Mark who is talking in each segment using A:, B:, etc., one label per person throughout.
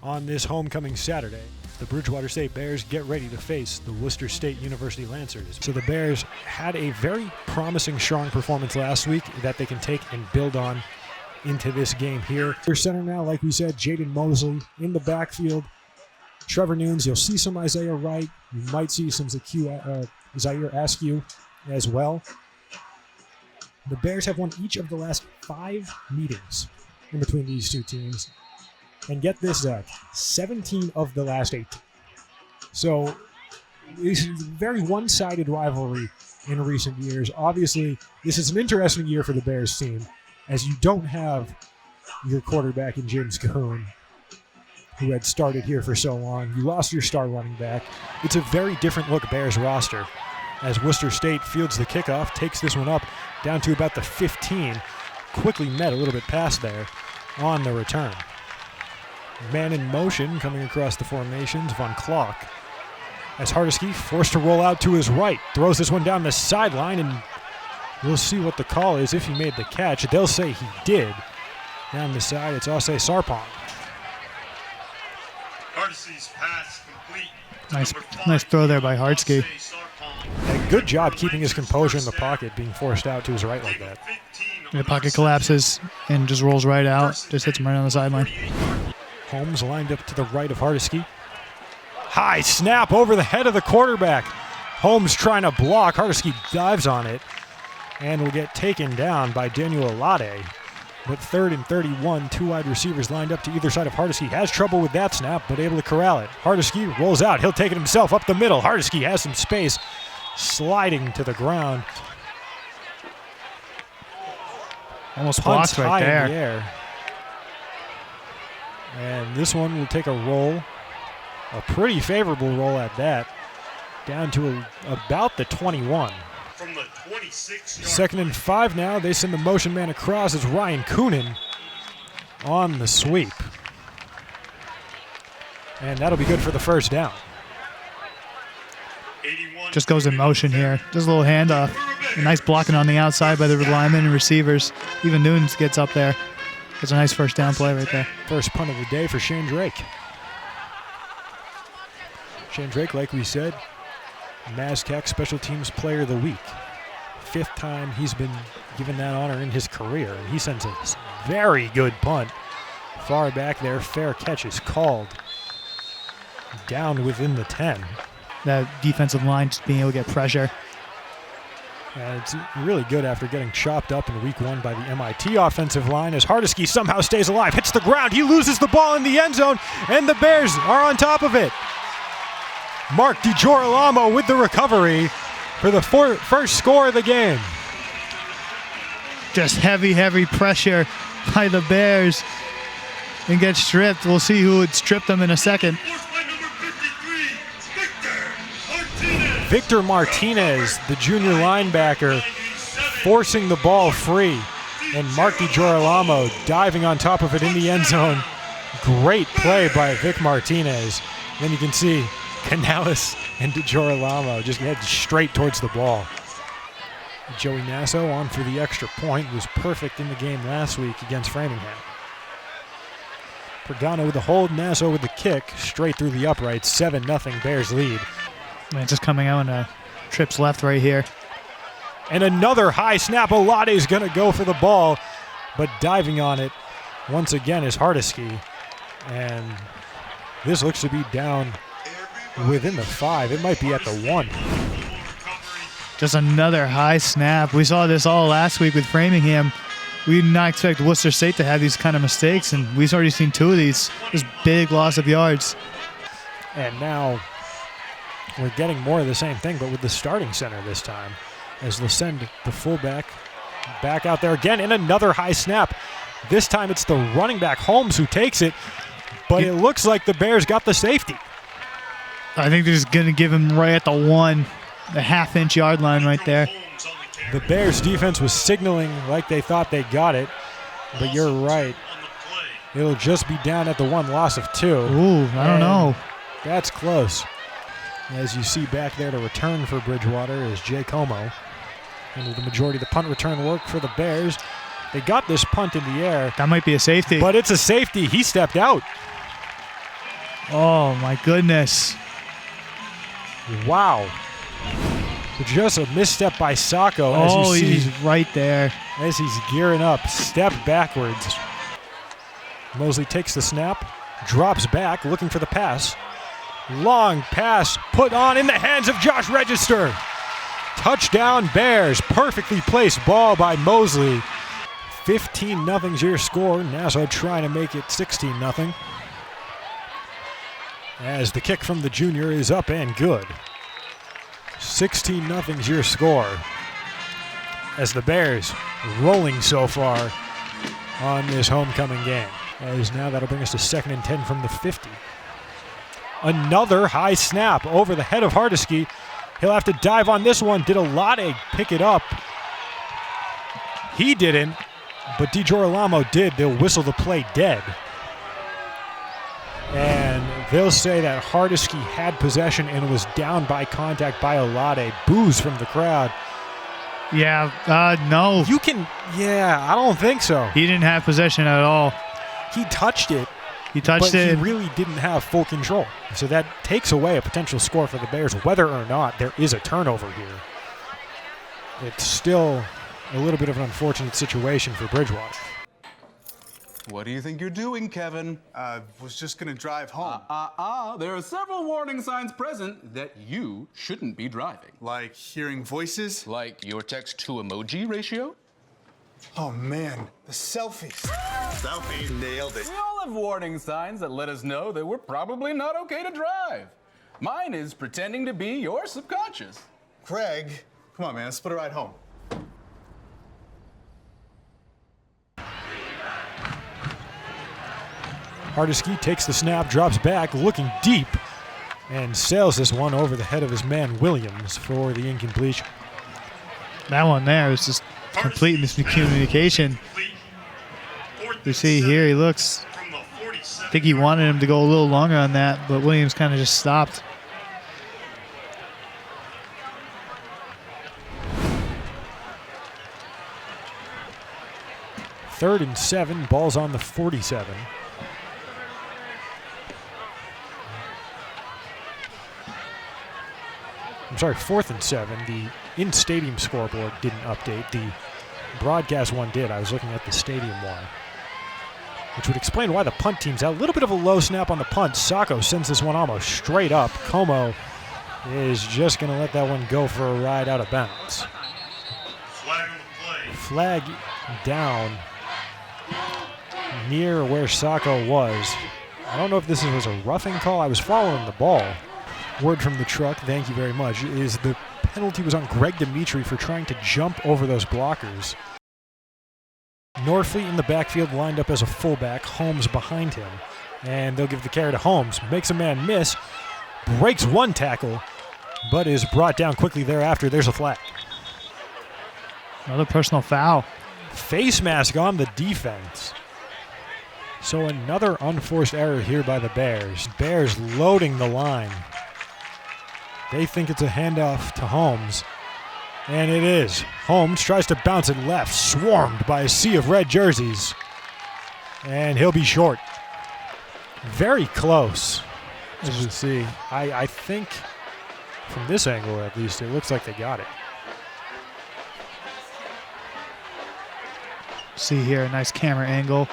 A: on this homecoming Saturday. The Bridgewater State Bears get ready to face the Worcester State University Lancers. So the Bears had a very promising, strong performance last week that they can take and build on into this game here. Their center now, like we said, Jaden Moseley in the backfield. Trevor Nunes, you'll see some Isaiah Wright. You might see some Zy'Kie Askew as well. The Bears have won each of the last 5 meetings in between these two teams. And get this, Zach, 17 of the last 18. So this is a very one-sided rivalry in recent years. Obviously, this is an interesting year for the Bears team, as you don't have your quarterback in James Cahoon, who had started here for so long. You lost your star running back. It's a very different look Bears roster, as Worcester State fields the kickoff, takes this one up down to about the 15, quickly met a little bit past there on the return. Man in motion coming across the formations, Von Klock. As Hardesty forced to roll out to his right, throws this one down the sideline, and we'll see what the call is if he made the catch. They'll say he did. Down the side, it's Ose Sarpong.
B: Hardesty's pass complete.
C: Nice throw there by Hardesty.
A: A good job keeping his composure in the pocket, being forced out to his right like that.
C: The pocket collapses and just rolls right out. Just hits him right on the sideline.
A: Holmes lined up to the right of Hardesty. High snap over the head of the quarterback. Holmes trying to block. Hardesty dives on it and will get taken down by Daniel Alade. But 3rd and 31, 2 wide receivers lined up to either side of Hardesty. Has trouble with that snap, but able to corral it. Hardesty rolls out. He'll take it himself up the middle. Hardesty has some space, sliding to the ground.
C: Almost blocked right there.
A: In the air. And this one will take a roll, a pretty favorable roll at that, down to about the 21.
B: From the 26-yard
A: 2nd and 5 now. They send the motion man across as Ryan Coonan on the sweep. And that'll be good for the first down.
C: Just goes in motion here. Just a little handoff. A nice blocking on the outside by the linemen and receivers. Even Nunes gets up there. It's a nice first down play right there.
A: First punt of the day for Shane Drake. Shane Drake, like we said, MASCAC Special Teams Player of the Week. 5th time he's been given that honor in his career. He sends a very good punt. Far back there, fair catch is called. Down within the 10.
C: That defensive line just being able to get pressure.
A: It's really good after getting chopped up in week 1 by the MIT offensive line, as Hardesty somehow stays alive, hits the ground, he loses the ball in the end zone, and the Bears are on top of it. Mark DiGiorolamo with the recovery for the first score of the game.
C: Just heavy pressure by the Bears and get stripped. We'll see who would strip them in a second.
A: Victor Martinez, the junior linebacker, forcing the ball free, and Mark DiGiorolamo diving on top of it in the end zone. Great play by Vic Martinez. Then you can see Canales and DiGiorolamo just head straight towards the ball. Joey Nasso on for the extra point, was perfect in the game last week against Framingham. Pagano with the hold, Nasso with the kick, straight through the uprights, 7-0 Bears lead.
C: Man, just coming out and trips left right here.
A: And another high snap. Olade's going to go for the ball, but diving on it once again is Hardesty. And this looks to be down within the 5. It might be at the 1.
C: Just another high snap. We saw this all last week with Framingham. We did not expect Worcester State to have these kind of mistakes, and we've already seen 2 of these. Just big loss of yards.
A: And now we're getting more of the same thing, but with the starting center this time, as they'll send the fullback back out there again, and another high snap. This time it's the running back, Holmes, who takes it, but it looks like the Bears got the safety.
C: I think they're just going to give him right at the 1, the half-inch yard line right there.
A: The Bears defense was signaling like they thought they got it, but you're right. It'll just be down at the 1, loss of 2.
C: Ooh, I don't know.
A: That's close. As you see back there, to return for Bridgewater is Jay Como. And the majority of the punt return work for the Bears. They got this punt in the air.
C: That might be a safety.
A: But it's a safety. He stepped out.
C: Oh, my goodness.
A: Wow. So just a misstep by Sacco. As
C: Oh,
A: you see,
C: he's right there.
A: as he's gearing up, step backwards. Moseley takes the snap, drops back, looking for the pass. Long pass put on in the hands of Josh Register. Touchdown Bears. Perfectly placed ball by Moseley. 15-0's your score. Nassau trying to make it 16-0. As the kick from the junior is up and good. 16-0's your score. As the Bears rolling so far on this homecoming game. As now that'll bring us to 2nd and 10 from the 50. Another high snap over the head of Hardesty. He'll have to dive on this one. Did Olade pick it up? He didn't, but DiGirolamo did. They'll whistle the play dead. And they'll say that Hardesty had possession and was down by contact by Olade. Boos from the crowd.
C: Yeah, no.
A: I don't think so.
C: He didn't have possession at all.
A: He touched it.
C: He touched
A: but
C: it.
A: he really didn't have full control. So that takes away a potential score for the Bears, whether or not there is a turnover here. It's still a little bit of an unfortunate situation for Bridgewater.
D: What do you think you're doing, Kevin?
E: Was just gonna drive home.
D: There are several warning signs present that you shouldn't be driving.
E: Like hearing voices?
D: Like your text-to-emoji ratio?
E: Oh man, the selfies.
B: Selfie.
E: Nailed it.
D: We all have warning signs that let us know that we're probably not okay to drive. Mine is pretending to be your subconscious.
E: Craig, come on man, let's put a ride home.
A: Hardesty takes the snap, drops back, looking deep, and sails this one over the head of his man Williams for the incompletion.
C: That one there was just complete miscommunication. You see here, he looks, I think he wanted him to go a little longer on that, but Williams kind of just stopped.
A: Third and 7, ball's on the 47. I'm sorry, 4th and 7. The in-stadium scoreboard didn't update. The broadcast one did. I was looking at the stadium one, which would explain why the punt team's out. A little bit of a low snap on the punt. Sacco sends this one almost straight up. Como is just going to let that one go for a ride out of bounds.
B: Flag on the play.
A: Flag down near where Sacco was. I don't know if this was a roughing call. I was following the ball. Word from the truck, thank you very much, is the penalty was on Greg Dimitri for trying to jump over those blockers. Norfleet in the backfield lined up as a fullback, Holmes behind him, and they'll give the carry to Holmes. Makes a man miss, breaks one tackle, but is brought down quickly thereafter. There's a flag.
C: Another personal foul.
A: Face mask on the defense. So another unforced error here by the Bears. Bears loading the line. They think it's a handoff to Holmes, and it is. Holmes tries to bounce it left, swarmed by a sea of red jerseys, and he'll be short. Very close, as you see. I think from this angle at least, it looks like they got it.
C: See here, a nice camera angle.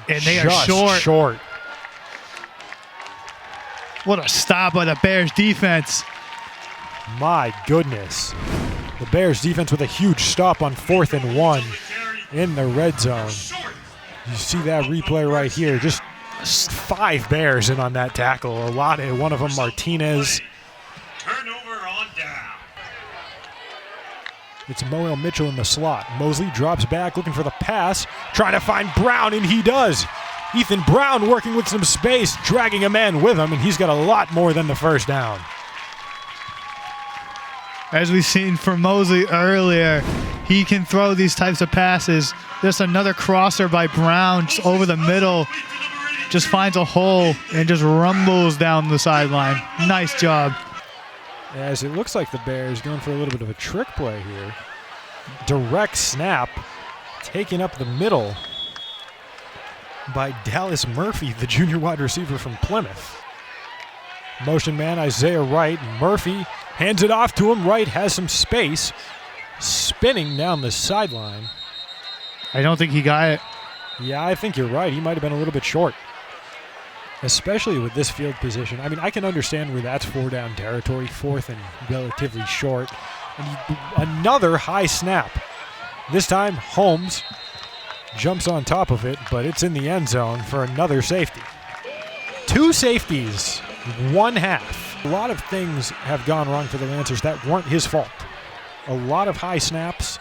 C: And they are
A: Just short.
C: What a stop by the Bears defense.
A: My goodness. The Bears defense with a huge stop on 4th and 1 in the red zone. You see that replay right here. Just 5 Bears in on that tackle. A lot of one of them Martinez.
B: Turnover on down.
A: It's Moel Mitchell in the slot. Moseley drops back looking for the pass. Trying to find Brown, and he does. Ethan Brown working with some space, dragging a man with him, and he's got a lot more than the first down.
C: As we've seen from Moseley earlier, he can throw these types of passes. Just another crosser by Brown just over the middle. Just finds a hole and just rumbles down the sideline. Nice job.
A: As it looks like the Bears going for a little bit of a trick play here. Direct snap, taking up the middle. by Dallas Murphy, the junior wide receiver from Plymouth. Motion man Isaiah Wright. Murphy hands it off to him. Wright has some space, spinning down the sideline.
C: I don't think he got it.
A: Yeah, I think you're right. He might have been a little bit short, especially with this field position. I mean, I can understand where that's 4-down territory, 4th and relatively short. And another high snap. This time, Holmes jumps on top of it, but it's in the end zone for another safety. 2 safeties, 1 half. A lot of things have gone wrong for the Lancers that weren't his fault. A lot of high snaps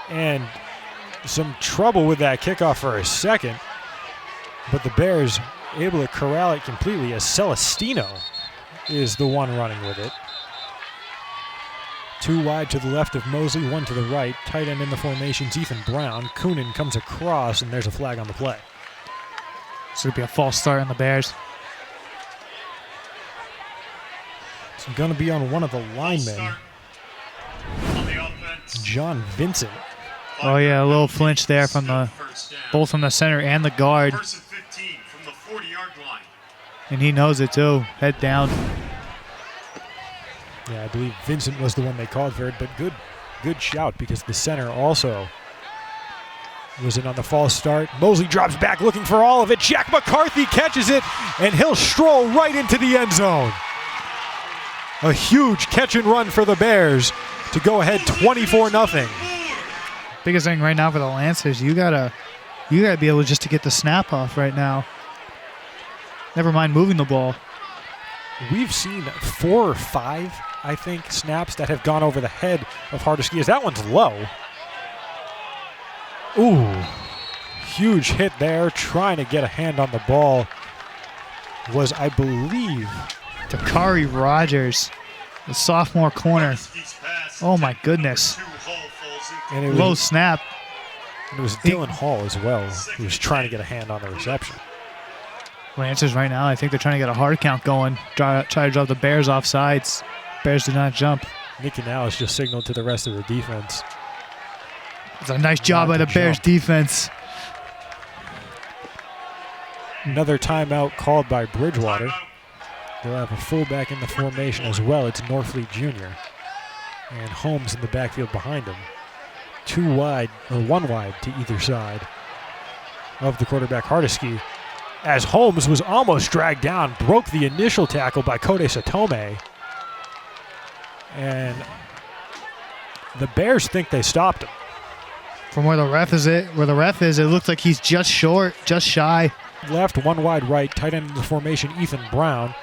A: and some trouble with that kickoff for a second, but the Bears able to corral it completely as Celestino is the one running with it. 2 wide to the left of Moseley, 1 to the right. Tight end in the formations, Ethan Brown. Coonan comes across, and there's a flag on the play.
C: It's going to be a false start on the Bears.
A: It's going to be on one of the linemen,
B: On the offense.
A: John Vincent.
C: Oh, yeah, a little flinch there from both from the center and the guard.
B: First and 15 from the 40-yard line.
C: And he knows it, too. Head down.
A: Yeah, I believe Vincent was the one they called for it, but good shout because the center also was in on the false start. Moseley drops back looking for all of it. Jack McCarthy catches it, and he'll stroll right into the end zone. A huge catch and run for the Bears to go ahead 24-0.
C: Biggest thing right now for the Lancers, you gotta be able just to get the snap off right now. Never mind moving the ball.
A: We've seen 4 or 5, I think, snaps that have gone over the head of Askew. That one's low. Ooh, huge hit there. Trying to get a hand on the ball was, I believe,
C: Dakari Rogers, the sophomore corner. Oh my goodness.
A: and it
C: Low
A: was,
C: snap.
A: and it was Dylan Hall as well who was trying to get a hand on the reception.
C: Lancers right now, I think they're trying to get a hard count going. Try to drop the Bears off sides. Bears do not jump.
A: Nicky now has just signaled to the rest of the defense.
C: It's a nice job by the Bears defense.
A: Another timeout called by Bridgewater. They'll have a fullback in the formation as well. It's Norfleet Jr. And Holmes in the backfield behind him. 2 wide, or 1 wide to either side of the quarterback, Askew. As Holmes was almost dragged down, broke the initial tackle by Kode Satome. And the Bears think they stopped him.
C: From where the ref is, it looks like he's just short, just shy.
A: Left, 1 wide right, tight end in the formation, Ethan Brown.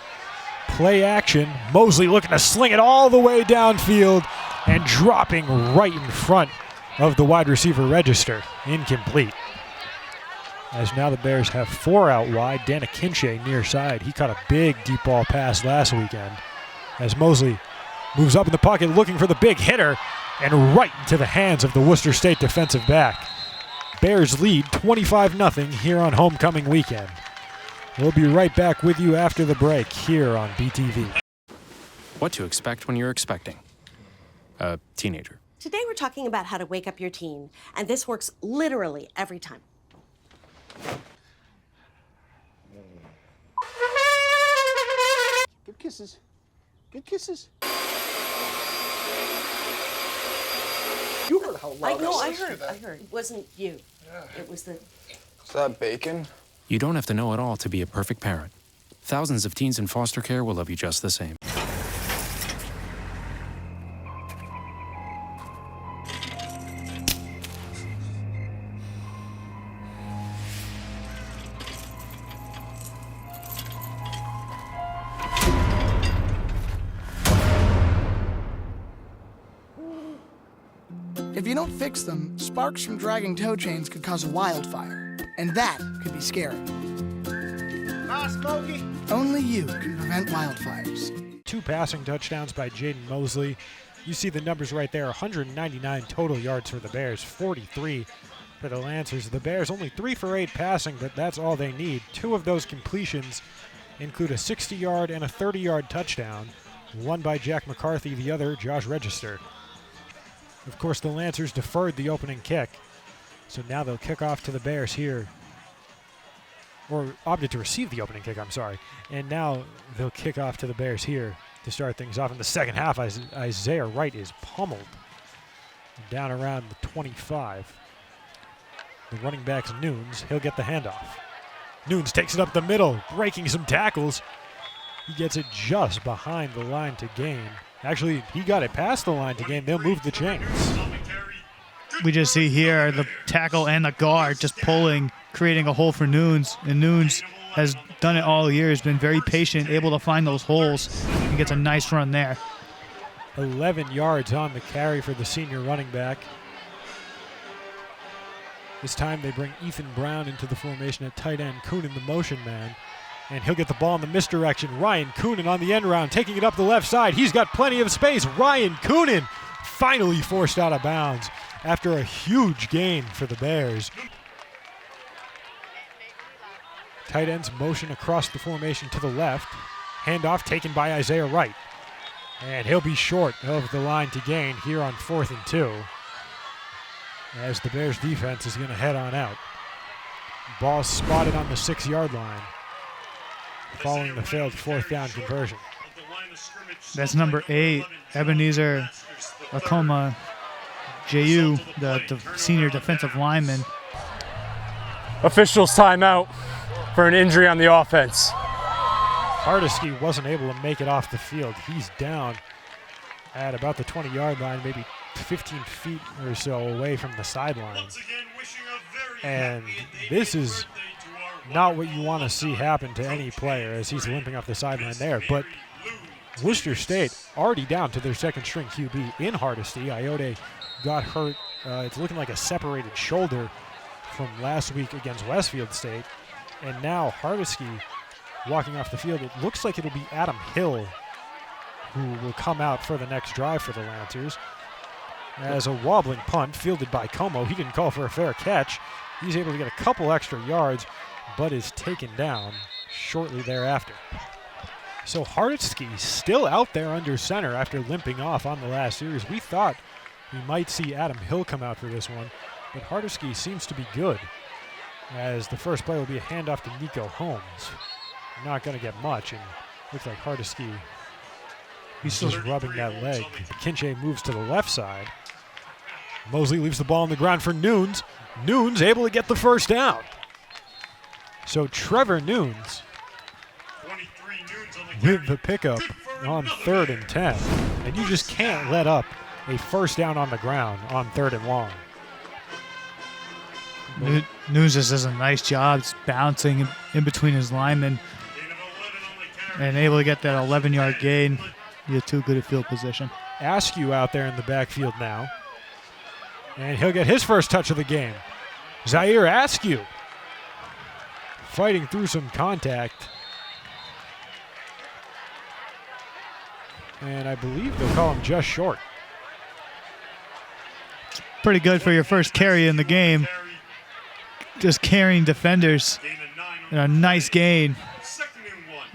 A: Play action, Moseley looking to sling it all the way downfield and dropping right in front of the wide receiver register. Incomplete. As now the Bears have 4 out wide. Dana Kinche near side. He caught a big deep ball pass last weekend. As Moseley moves up in the pocket looking for the big hitter and right into the hands of the Worcester State defensive back. Bears lead 25-0 here on homecoming weekend. We'll be right back with you after the break here on BTV.
F: What to expect when you're expecting a teenager.
G: Today we're talking about how to wake up your teen, and this works literally every time.
H: Good kisses. Good kisses. You heard how loud
G: I heard. It wasn't you. It was the...
H: Is that bacon?
F: You don't have to know it all to be a perfect parent. Thousands of teens in foster care will love you just the same.
I: If you don't fix them, sparks from dragging tow chains could cause a wildfire, and that could be scary.
H: Ah, Smokey.
I: Only you can prevent wildfires.
A: 2 passing touchdowns by Jaden Moseley. You see the numbers right there, 199 total yards for the Bears, 43 for the Lancers. The Bears only 3 for 8 passing, but that's all they need. 2 of those completions include a 60-yard and a 30-yard touchdown, one by Jack McCarthy, the other Josh Register. Of course, the Lancers deferred the opening kick, so now they'll kick off to the Bears here or opted to receive the opening kick, I'm sorry. And now they'll kick off to the Bears here to start things off in the second half. Isaiah Wright is pummeled down around the 25. The running back's Nunes. He'll get the handoff. Nunes takes it up the middle, breaking some tackles. He gets it just behind the line to gain. Actually, he got it past the line to gain. They'll move the chains.
C: We just see here the tackle and the guard just pulling, creating a hole for Nunes. And Nunes has done it all year. He's been very patient, able to find those holes, and gets a nice run there.
A: 11 yards on the carry for the senior running back. This time they bring Ethan Brown into the formation at tight end. Coonan, the motion man. And he'll get the ball in the misdirection. Ryan Coonan on the end round, taking it up the left side. He's got plenty of space. Ryan Coonan finally forced out of bounds after a huge gain for the Bears. Tight ends motion across the formation to the left. Handoff taken by Isaiah Wright. And he'll be short of the line to gain here on 4th and 2. As the Bears defense is going to head on out. Ball spotted on the 6-yard line following the failed 4th down conversion.
C: That's number 8, Ebenezer Akoma J.U., the senior defensive lineman.
J: Officials timeout for an injury on the offense.
A: Hardesty wasn't able to make it off the field. He's down at about the 20-yard line, maybe 15 feet or so away from the sideline. And this is not what you want to see happen to any player as he's limping off the sideline there. But Worcester State already down to their second-string QB in Hardesty. Iode got hurt. It's looking like a separated shoulder from last week against Westfield State. And now Hardesty walking off the field. It looks like it'll be Adam Hill who will come out for the next drive for the Lancers. As a wobbling punt fielded by Como. He didn't call for a fair catch. He's able to get a couple extra yards, but is taken down shortly thereafter. So Hardesty still out there under center after limping off on the last series. We thought we might see Adam Hill come out for this one, but Hardesty seems to be good, as the first play will be a handoff to Nico Holmes. Not going to get much, and looks like Hardesty, he's just rubbing that leg. Kinche moves to the left side. Moseley leaves the ball on the ground for Nunes. Nunes able to get the first down. So Trevor Nunes with the pickup on 3rd and 10. And you just can't let up a first down on the ground on 3rd and long.
C: Nunes just does a nice job. It's bouncing in between his linemen and able to get that 11-yard gain. You're too good at field position.
A: Askew out there in the backfield now. And he'll get his first touch of the game. Zy'Kie Askew fighting through some contact. And I believe they'll call him just short.
C: Pretty good for your first carry in the game. Just carrying defenders. And a nice gain.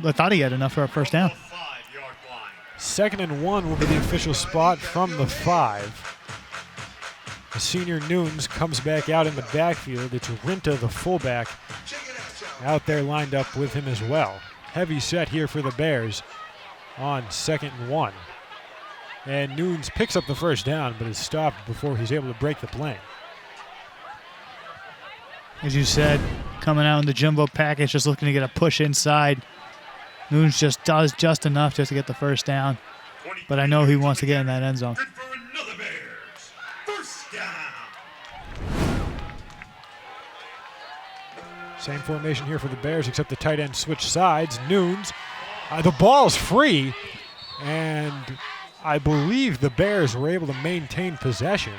C: I thought he had enough for a first down.
A: 2nd and 1 will be the official spot from the 5. The senior Nunes comes back out in the backfield. It's Rinta, the fullback, out there lined up with him as well. Heavy set here for the Bears on 2nd and 1. And Nunes picks up the first down, but is stopped before he's able to break the plane.
C: As you said, coming out in the jumbo package, just looking to get a push inside. Nunes just does just enough just to get the first down. But I know he wants to get in that end zone.
A: Same formation here for the Bears, except the tight end switch sides. Nunes, the ball's free, and I believe the Bears were able to maintain possession.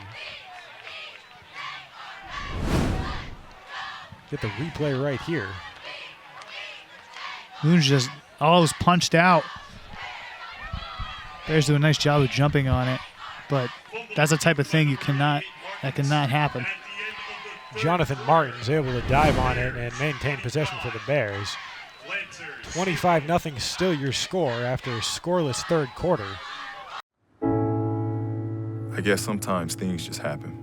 A: Get the replay right here.
C: Nunes just always punched out. Bears do a nice job of jumping on it, but that's the type of thing that cannot happen.
A: Jonathan Martin's able to dive on it and maintain possession for the Bears. 25-0 still your score after a scoreless third quarter.
K: I guess sometimes things just happen.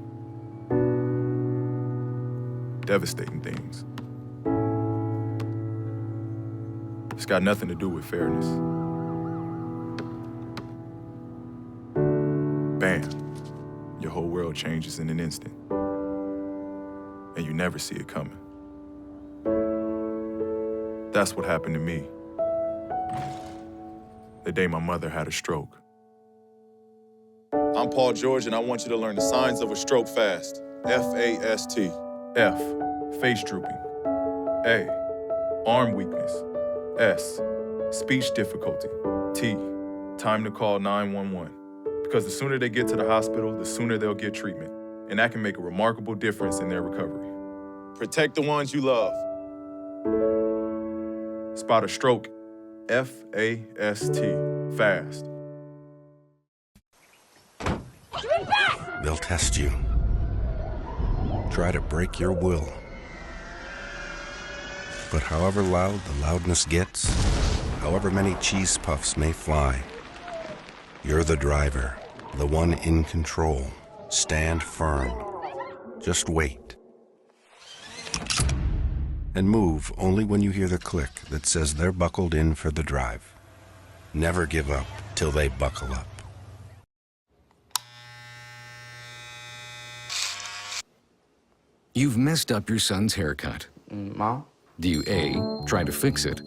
K: Devastating things. It's got nothing to do with fairness. Bam. Your whole world changes in an instant. And you never see it coming. That's what happened to me the day my mother had a stroke. I'm Paul George, and I want you to learn the signs of a stroke fast. F-A-S-T. F, face drooping. A, arm weakness. S, speech difficulty. T, time to call 911. Because the sooner they get to the hospital, the sooner they'll get treatment. And that can make a remarkable difference in their recovery. Protect the ones you love. Spot a stroke. F-A-S-T. Fast.
L: They'll test you. Try to break your will. But however loud the loudness gets, however many cheese puffs may fly, you're the driver, the one in control. Stand firm. Just wait. And move only when you hear the click that says they're buckled in for the drive. Never give up till they buckle up.
M: You've messed up your son's haircut.
H: Mom?
M: Do you A, try to fix it?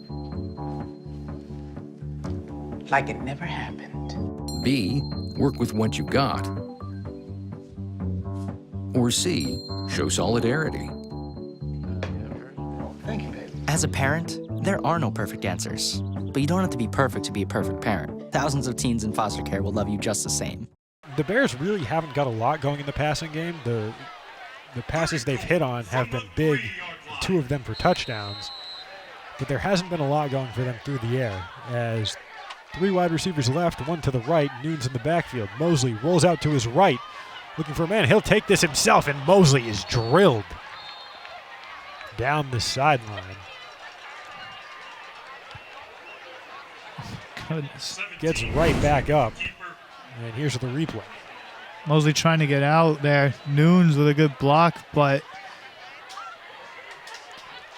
H: Like it never happened.
M: B, work with what you got? Or C, show solidarity?
H: Thank you, baby.
N: As a parent, there are no perfect answers. But you don't have to be perfect to be a perfect parent. Thousands of teens in foster care will love you just the same.
A: The Bears really haven't got a lot going in the passing game. The passes they've hit on have been big, 2 of them for touchdowns. But there hasn't been a lot going for them through the air, as 3 wide receivers left, 1 to the right, Nunes in the backfield. Moseley rolls out to his right, looking for a man. He'll take this himself, and Moseley is drilled down the sideline.
C: Goodness.
A: Gets right back up, and here's the replay.
C: Moseley trying to get out there. Nunes with a good block, but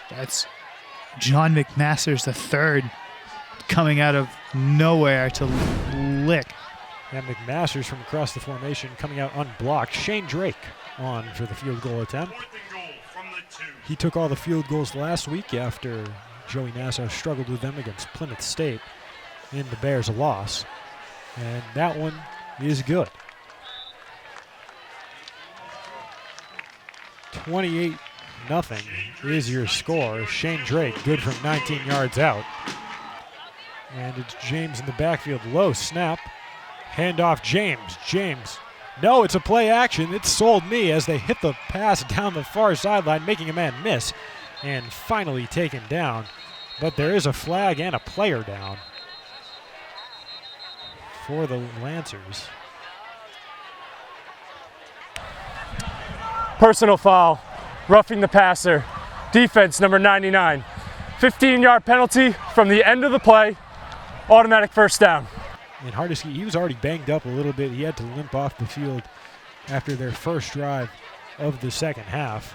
C: that's John McMasters III coming out of nowhere to lick.
A: And McMasters from across the formation coming out unblocked. Shane Drake on for the field goal attempt. He took all the field goals last week after Joey Nassau struggled with them against Plymouth State in the Bears' loss. And that one is good. 28-0 is your score. Shane Drake, good from 19 yards out. And it's James in the backfield. Low snap. Handoff James. James. No, it's a play action. It sold me as they hit the pass down the far sideline, making a man miss. And finally taken down. But there is a flag and a player down for the Lancers.
J: Personal foul, roughing the passer. Defense number 99. 15-yard penalty from the end of the play. Automatic first down.
A: And Hardesty, he was already banged up a little bit. He had to limp off the field after their first drive of the second half.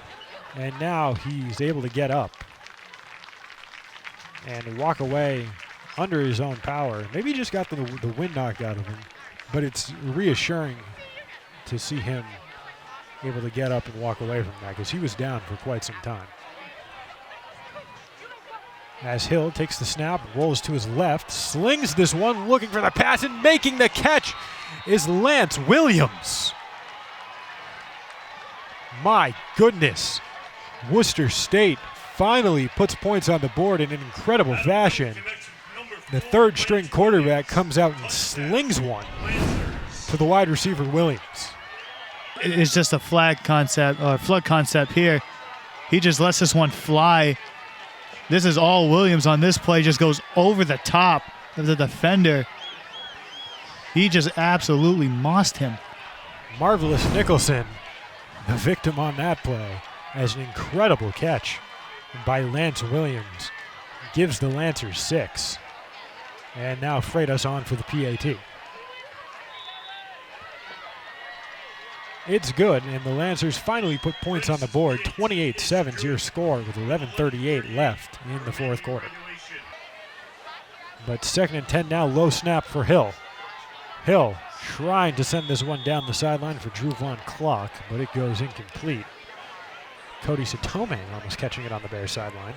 A: And now he's able to get up and walk away under his own power. Maybe he just got the wind knocked out of him, but it's reassuring to see him able to get up and walk away from that, because he was down for quite some time. As Hill takes the snap, rolls to his left, slings this one, looking for the pass, and making the catch is Lance Williams. My goodness. Worcester State finally puts points on the board in an incredible fashion. The third-string quarterback comes out and slings one to the wide receiver Williams.
C: It's just a flag concept, or flood concept here. He just lets this one fly. This is all Williams on this play, just goes over the top of the defender. He just absolutely mossed him.
A: Marvelous Nicholson, the victim on that play, as an incredible catch by Lance Williams. Gives the Lancers 6. And now Freitas on for the PAT. It's good, and the Lancers finally put points on the board. 28-7's your score with 11:38 left in the fourth quarter. But 2nd and 10 now, low snap for Hill. Hill trying to send this one down the sideline for Drew Von Clock, but it goes incomplete. Cody Satome almost catching it on the Bears sideline.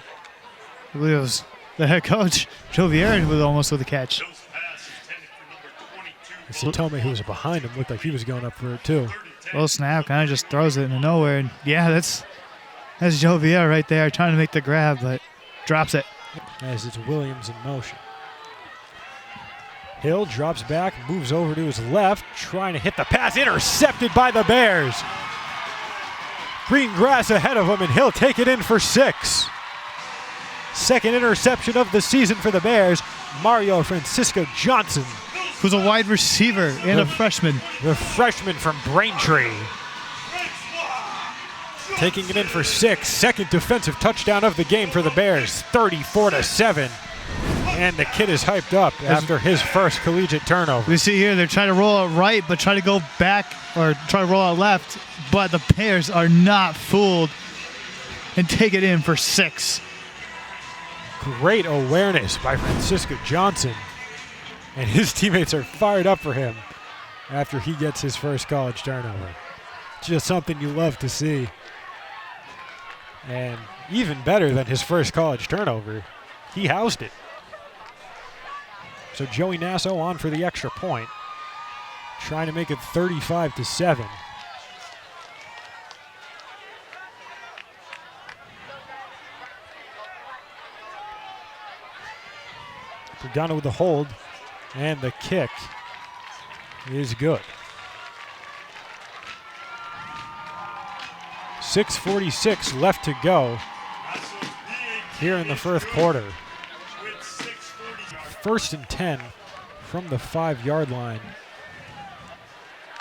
C: I believe it was the head coach, Joe Vieira, was almost with the catch.
A: Satome, who was behind him, looked like he was going up for it too.
C: Low snap, kind of just throws it into nowhere. And yeah, that's Joe Vieira right there trying to make the grab, but drops it.
A: As it's Williams in motion. Hill drops back, moves over to his left, trying to hit the pass, intercepted by the Bears. Green grass ahead of him, and Hill take it in for 6. Second interception of the season for the Bears. Mario Francisco Johnson,
C: who's a wide receiver and a freshman.
A: The freshman from Braintree. Taking it in for 6. Second defensive touchdown of the game for the Bears, 34-7. And the kid is hyped up after his first collegiate turnover.
C: We see here they're trying to roll out right, but try to go back or try to roll out left, but the Bears are not fooled and take it in for 6.
A: Great awareness by Francisco Johnson. And his teammates are fired up for him after he gets his first college turnover. Just something you love to see. And even better than his first college turnover, he housed it. So Joey Nasso on for the extra point, trying to make it 35-7. Pagano with the hold, and the kick is good. 6:46 left to go here in the first quarter. 1st and 10 from the 5-yard line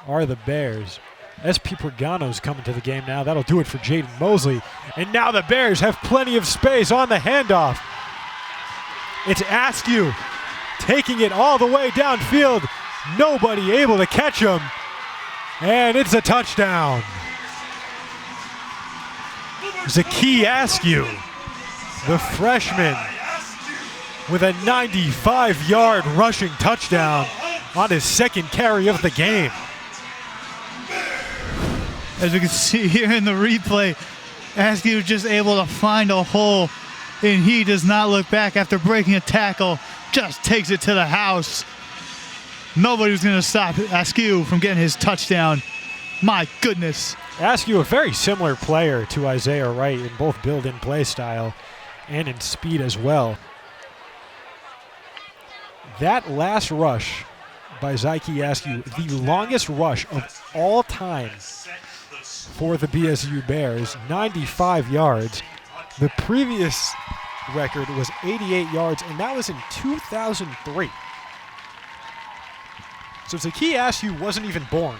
A: are the Bears. SP Pagano's coming to the game now. That'll do it for Jaden Moseley. And now the Bears have plenty of space on the handoff. It's Askew taking it all the way downfield. Nobody able to catch him. And it's a touchdown. Zy'Kie Askew, the freshman, with a 95-yard rushing touchdown on his second carry of the game.
C: As we can see here in the replay, Askew just able to find a hole, and he does not look back after breaking a tackle, just takes it to the house. Nobody's going to stop Askew from getting his touchdown. My goodness.
A: Askew, a very similar player to Isaiah Wright in both build and play style and in speed as well. That last rush by Zy'Kie Askew, the longest rush of all time for the BSU Bears, 95 yards. The previous record was 88 yards, and that was in 2003. So Zy'Kie Askew wasn't even born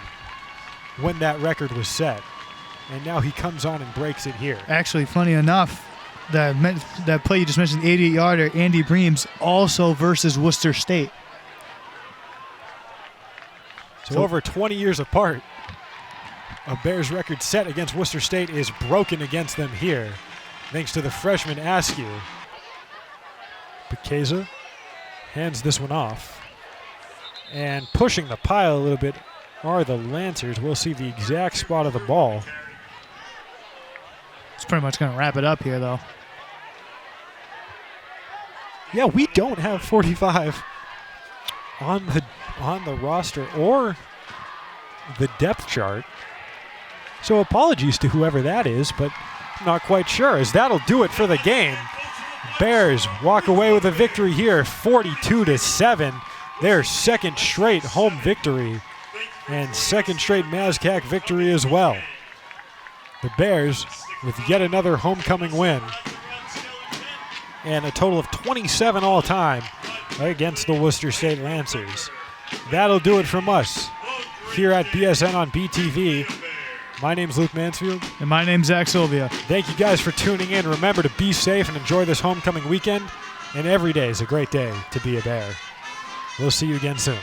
A: when that record was set, and now he comes on and breaks it here.
C: Actually, funny enough, that play you just mentioned, 88-yarder, Andy Breams, also versus Worcester State.
A: So over 20 years apart, a Bears record set against Worcester State is broken against them here, thanks to the freshman Askew. Pekeza hands this one off. And pushing the pile a little bit are the Lancers. We'll see the exact spot of the ball.
C: It's pretty much going to wrap it up here, though.
A: Yeah, we don't have 45 on the roster or the depth chart. So apologies to whoever that is, but not quite sure, as that'll do it for the game. Bears walk away with a victory here, 42-7. Their second straight home victory and second straight MASCAC victory as well. The Bears with yet another homecoming win and a total of 27 all time against the Worcester State Lancers. That'll do it from us here at BSN on BTV. My name's Luke Mansfield.
C: And my name's Zach Sylvia.
A: Thank you guys for tuning in. Remember to be safe and enjoy this homecoming weekend. And every day is a great day to be a Bear. We'll see you again soon.